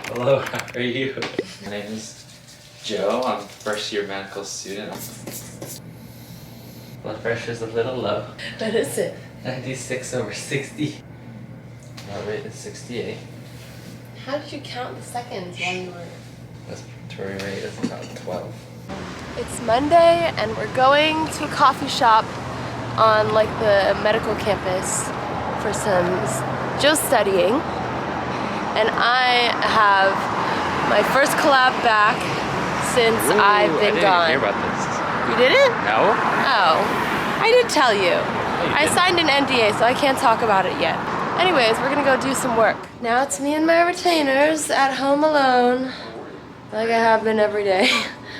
Hello, how are you? My name is Joe. I'm a first year medical student. Blood pressure's a little low. What is it? 96/60. Heart rate is 68. How did you count the seconds while you were... Respiratory rate is about 12. It's Monday and we're going to a coffee shop on like the medical campus for some Joe's studying. And I have my first collab back since I've been gone. I didn't hear about this. You didn't? No? Oh, I did tell you. I signed an NDA, so I can't talk about it yet. Anyways, we're gonna go do some work. Now it's me and my retainers at home alone, like I have been every day.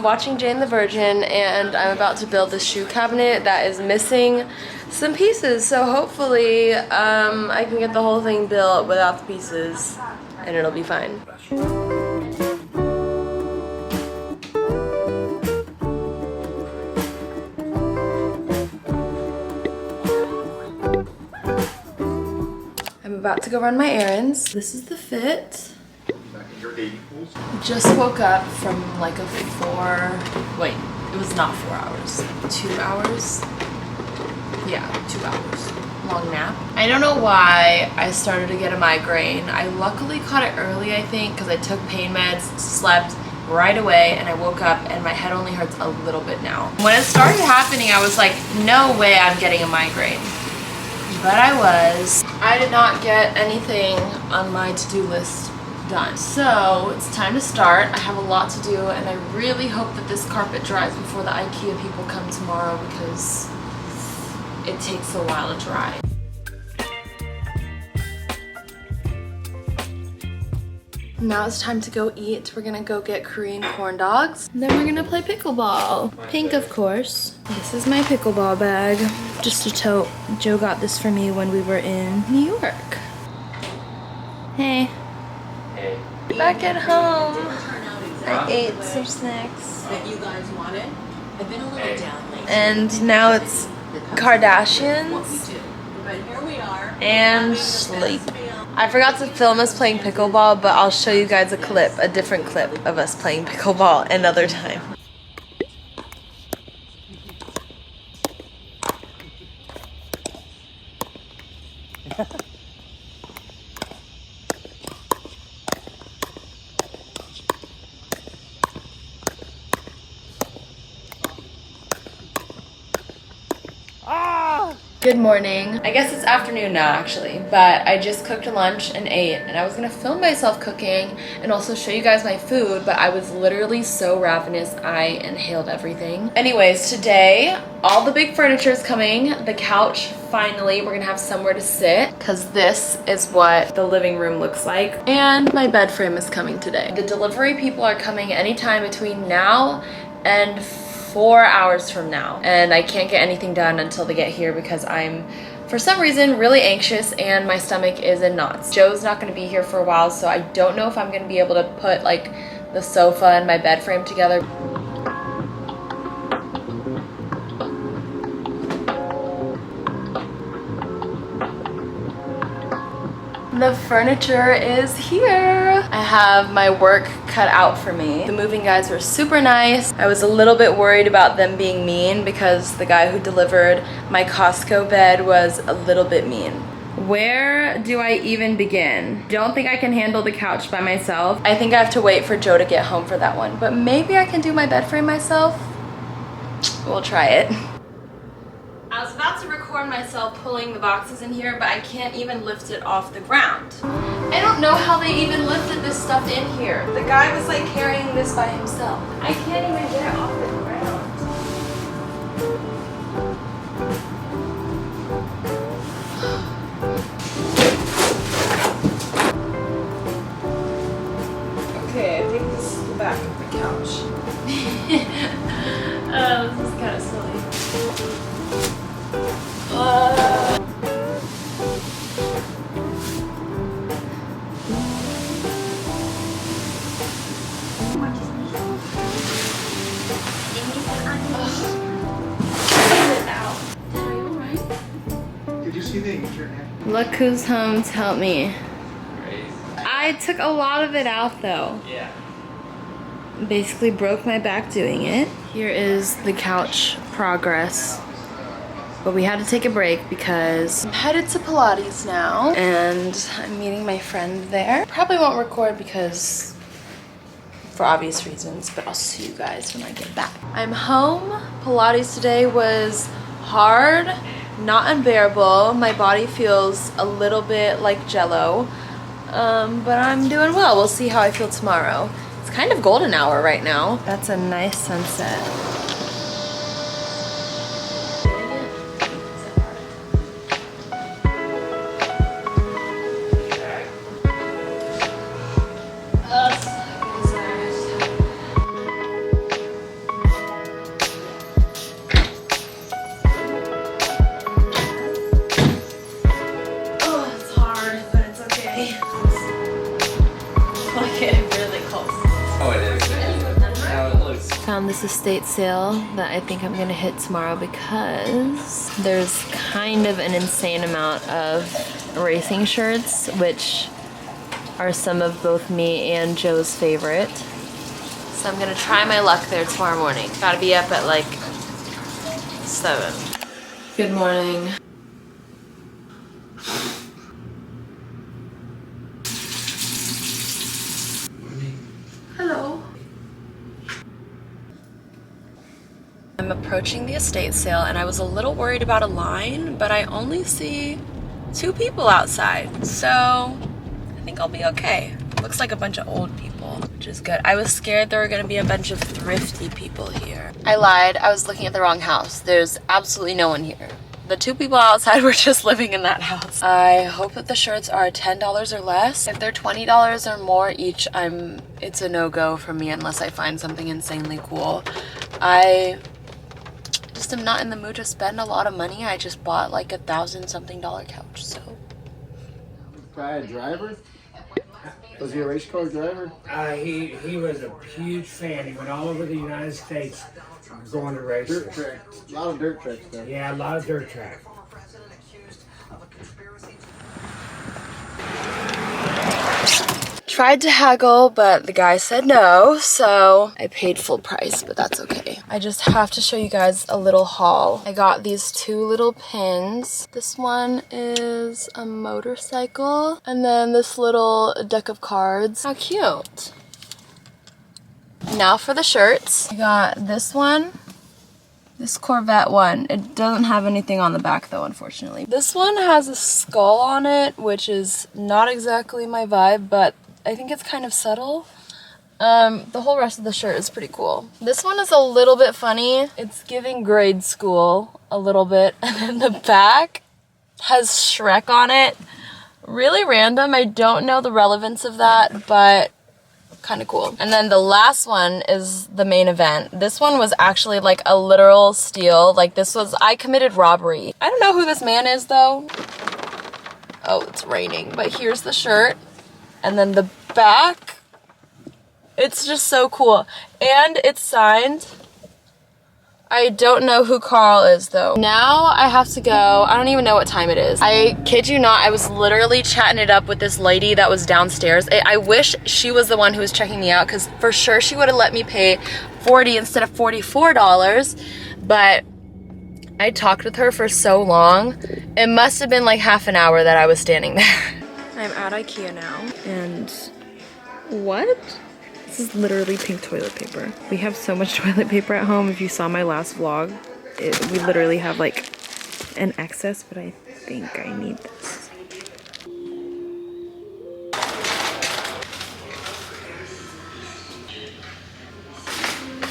Watching Jane the Virgin, and I'm about to build this shoe cabinet that is missing some pieces. So hopefully I can get the whole thing built without the pieces, and it'll be fine. I'm about to go run my errands. This is the fit. Just woke up from like a it was not 4 hours, 2 hours. Yeah, 2 hours long nap. I don't know why I started to get a migraine. I luckily caught it early, I think, because I took pain meds, slept right away, and I woke up and my head only hurts a little bit now. When it started happening, I was like, no way I'm getting a migraine. But I was. I did not get anything on my to-do list done. So it's time to start. I have a lot to do and I really hope that this carpet dries before the IKEA people come tomorrow because it takes a while to dry. Now it's time to go eat. We're gonna go get Korean corn dogs. Then we're gonna play pickleball. Pink, of course. This is my pickleball bag. Just a tote. Joe got this for me when we were in New York. Hey. Hey. Back at home. I ate some snacks. That you guys wanted. I've been a little down lately. And now it's Kardashians But here we are. and sleep. I forgot to film us playing pickleball, but I'll show you guys a clip, a different clip of us playing pickleball another time. Good morning. I guess it's afternoon now actually, but I just cooked lunch and ate, and I was gonna film myself cooking and also show you guys my food, but I was literally so ravenous I inhaled everything. Anyways, today all the big furniture is coming. The couch, finally, we're gonna have somewhere to sit because this is what the living room looks like, and my bed frame is coming today. The delivery people are coming anytime between now and 4 hours from now, and I can't get anything done until they get here because I'm, for some reason, really anxious and my stomach is in knots. Joe's not going to be here for a while, so I don't know if I'm going to be able to put like the sofa and my bed frame together. The furniture is here. I have my work cut out for me. The moving guys were super nice. I was a little bit worried about them being mean because the guy who delivered my Costco bed was a little bit mean. Where do I even begin? Don't think I can handle the couch by myself. I think I have to wait for Joe to get home for that one, but maybe I can do my bed frame myself. We'll try it. I was about to record myself pulling the boxes in here, but I can't even lift it off the ground. I don't know how they even lifted this stuff in here. The guy was like carrying this by himself. I can't even get it off the ground. Okay, I think this is the back of the couch. This is kind of silly. Did you see the internet? Look who's home to help me. Crazy. I I took a lot of it out though. Yeah. Basically broke my back doing it. Here is the couch progress. But we had to take a break because I'm headed to Pilates now and I'm meeting my friend there. Probably won't record because for obvious reasons, but I'll see you guys when I get back. I'm home. Pilates today was hard, not unbearable. My body feels a little bit like jello, but I'm doing well. We'll see how I feel tomorrow. It's kind of golden hour right now. That's a nice sunset. Found this estate sale that I think I'm gonna hit tomorrow because there's kind of an insane amount of racing shirts, which are some of both me and Joe's favorite. So I'm gonna try my luck there tomorrow morning. Gotta be up at like 7. Good morning. Hello. I'm approaching the estate sale and I was a little worried about a line, but I only see 2 people outside, so I think I'll be okay. Looks like a bunch of old people, which is good. I was scared there were gonna be a bunch of thrifty people here. I lied, I was looking at the wrong house. There's absolutely no one here. The 2 people outside were just living in that house. I hope that the shirts are $10 or less. If they're $20 or more each, it's a no-go for me unless I find something insanely cool. I just am not in the mood to spend a lot of money. I just bought like $1,000-something couch, so. Guy a driver? Was he a race car driver? He was a huge fan. He went all over the United States going to races. Dirt tracks. A lot of dirt tracks there. Yeah, a lot of dirt track. Tried to haggle, but the guy said no, so I paid full price, but that's okay. I just have to show you guys a little haul. I got these 2 little pins. This one is a motorcycle, and then this little deck of cards. How cute. Now for the shirts. I got this one. This Corvette one. It doesn't have anything on the back though, unfortunately. This one has a skull on it, which is not exactly my vibe, but I think it's kind of subtle. The whole rest of the shirt is pretty cool. This one is a little bit funny. It's giving grade school a little bit. And then the back has Shrek on it. Really random. I don't know the relevance of that, but kind of cool. And then the last one is the main event. This one was actually like a literal steal. Like I committed robbery. I don't know who this man is though. Oh, it's raining. But here's the shirt. And then the back, it's just so cool. And it's signed. I don't know who Carl is though. Now I have to go. I don't even know what time it is. I kid you not, I was literally chatting it up with this lady that was downstairs. I wish she was the one who was checking me out because for sure she would have let me pay $40 instead of $44. But I talked with her for so long. It must have been like half an hour that I was standing there. I'm at IKEA now, and what? This is literally pink toilet paper. We have so much toilet paper at home. If you saw my last vlog, we literally have like an excess, but I think I need this.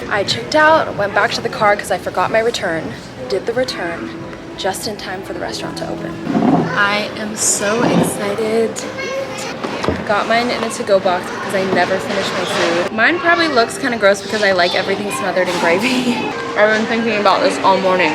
I checked out, went back to the car because I forgot my return, did the return just in time for the restaurant to open. I am so excited. Got mine in a to-go box because I never finish my food. Mine probably looks kind of gross because I like everything smothered in gravy. I've been thinking about this all morning.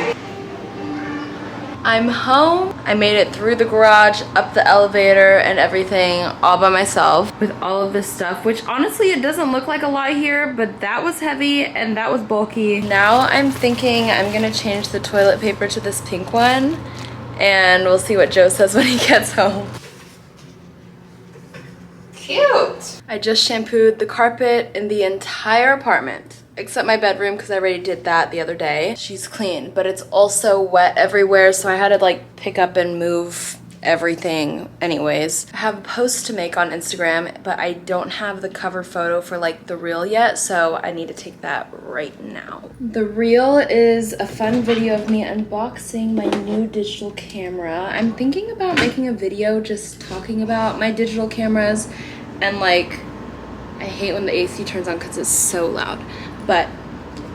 I'm home. I made it through the garage, up the elevator and everything all by myself with all of this stuff, which honestly it doesn't look like a lot here, but that was heavy and that was bulky. Now I'm thinking I'm gonna change the toilet paper to this pink one and we'll see what Joe says when he gets home. cute. I just shampooed the carpet in the entire apartment, except my bedroom because I already did that the other day. She's clean, but it's also wet everywhere, so I had to like pick up and move everything anyways. I have a post to make on Instagram, but I don't have the cover photo for like the reel yet, so I need to take that right now. The reel is a fun video of me unboxing my new digital camera. I'm thinking about making a video just talking about my digital cameras, and like I hate when the AC turns on because it's so loud, but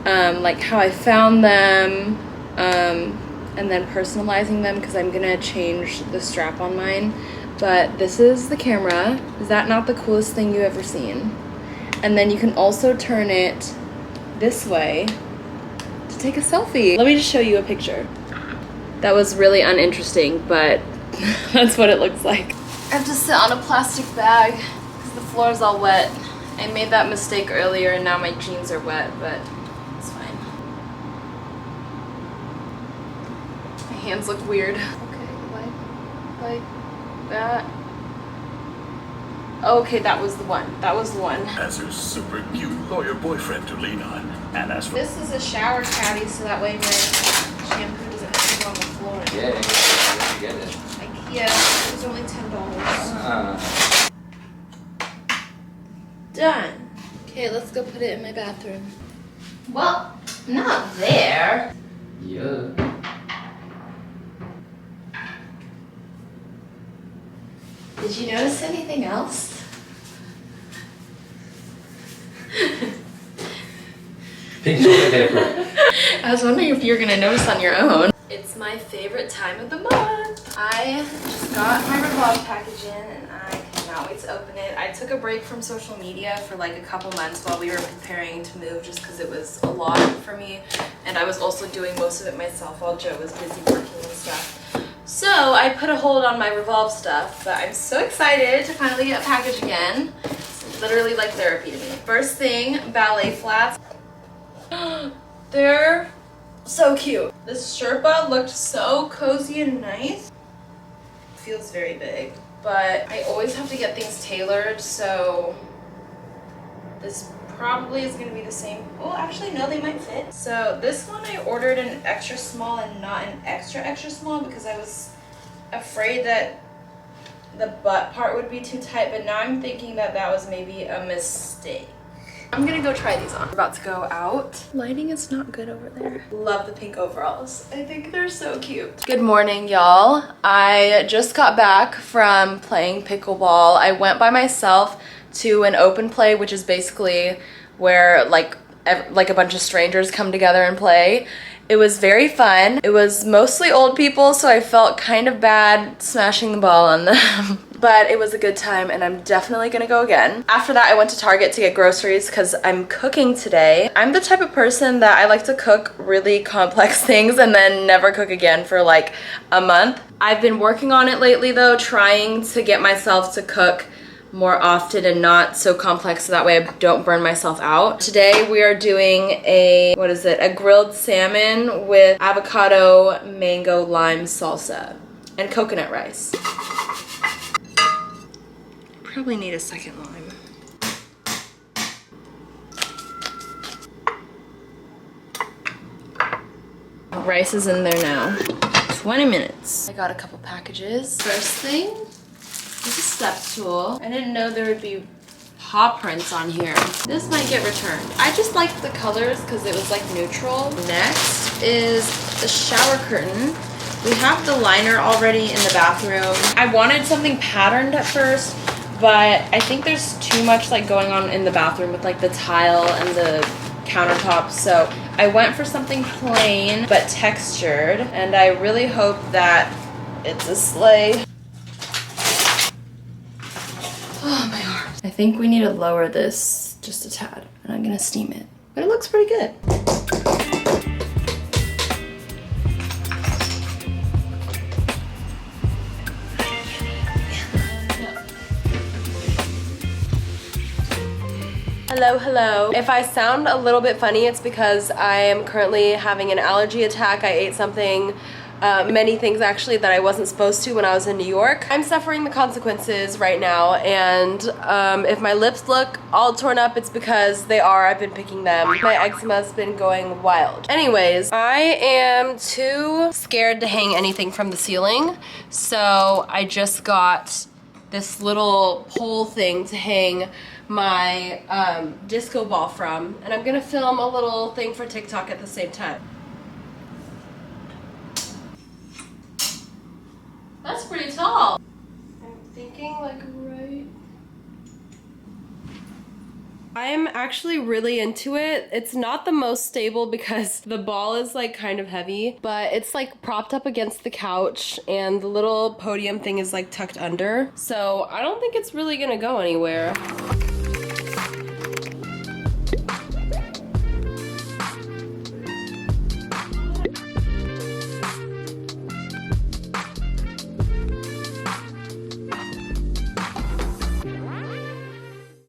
like how I found them, and then personalizing them because I'm gonna change the strap on mine. But this is the camera. Is that not the coolest thing you've ever seen? And then you can also turn it this way to take a selfie. Let me just show you a picture. That was really uninteresting, but that's what it looks like. I have to sit on a plastic bag because the floor is all wet. I made that mistake earlier and now my jeans are wet, but it's fine. My hands look weird. Okay, like that. Okay, that was the one. That was the one. As her super cute lawyer boyfriend to lean on. And as for This is a shower caddy, so that way my shampoo doesn't have to go on the floor. Yeah, where'd you get it? IKEA. It was only $10. Done. Okay, let's go put it in my bathroom. Well, not there. Yeah. Did you notice anything else? Pink toilet paper. I was wondering if you were gonna notice on your own. It's my favorite time of the month. I just got my Revolve package in and I cannot wait to open it. I took a break from social media for like a couple months while we were preparing to move just because it was a lot for me. And I was also doing most of it myself while Joe was busy working and stuff. So I put a hold on my Revolve stuff, but I'm so excited to finally get a package again. It's literally like therapy to me. First thing, ballet flats. They're so cute. This Sherpa looked so cozy and nice. Feels very big, but I always have to get things tailored, so this probably is gonna be the same. Well, actually, no, they might fit. So this one I ordered an extra small and not an extra small because I was afraid that the butt part would be too tight, but now I'm thinking that that was maybe a mistake. I'm gonna go try these on. We're about to go out. Lighting is not good over there. Love the pink overalls. I think they're so cute. Good morning, y'all. I just got back from playing pickleball. I went by myself to an open play, which is basically where like a bunch of strangers come together and play. It was very fun. It was mostly old people, so I felt kind of bad smashing the ball on them. But it was a good time and I'm definitely gonna go again. After that, I went to Target to get groceries because I'm cooking today. I'm the type of person that I like to cook really complex things and then never cook again for like a month. I've been working on it lately though, trying to get myself to cook more often and not so complex so that way I don't burn myself out. Today we are doing a grilled salmon with avocado, mango, lime salsa and coconut rice. Probably need a second lime. Rice is in there now. 20 minutes. I got a couple packages. First thing is a step stool. I didn't know there would be paw prints on here. This might get returned. I just liked the colors because it was like neutral. Next is the shower curtain. We have the liner already in the bathroom. I wanted something patterned at first, but I think there's too much like going on in the bathroom with like the tile and the countertops, so I went for something plain but textured, and I really hope that it's a sleigh. Oh, my arm. I think we need to lower this just a tad, and I'm gonna steam it, but it looks pretty good. Hello. If I sound a little bit funny, it's because I am currently having an allergy attack. I ate something many things actually that I wasn't supposed to when I was in New York. I'm suffering the consequences right now, and if my lips look all torn up, it's because they are. I've been picking them. My eczema's been going wild. Anyways, I am too scared to hang anything from the ceiling, so I just got this little pole thing to hang my disco ball from, and I'm gonna film a little thing for TikTok at the same time. That's pretty tall. I'm thinking like right. I'm actually really into it. It's not the most stable because the ball is like kind of heavy, but it's like propped up against the couch and the little podium thing is like tucked under. So I don't think it's really gonna go anywhere.